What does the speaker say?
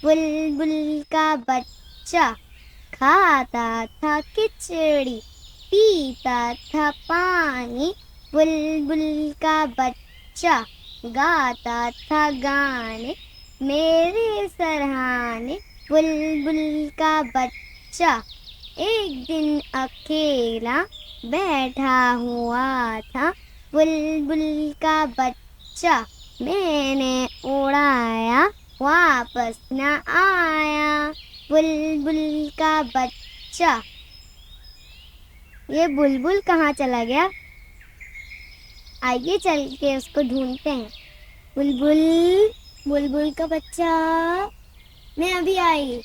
बुलबुल का बच्चा खाता था खिचड़ी, पीता था पानी। बुलबुल का बच्चा गाता था गाने, मेरे सरहाने। बुलबुल का बच्चा एक दिन अकेला बैठा हुआ था। बुलबुल का बच्चा मैंने उड़ाया, वापस न आया। बुलबुल का बच्चा। ये बुलबुल कहाँ चला गया? आइए चल के उसको ढूंढते हैं। बुलबुल, बुलबुल का बच्चा, मैं अभी आई।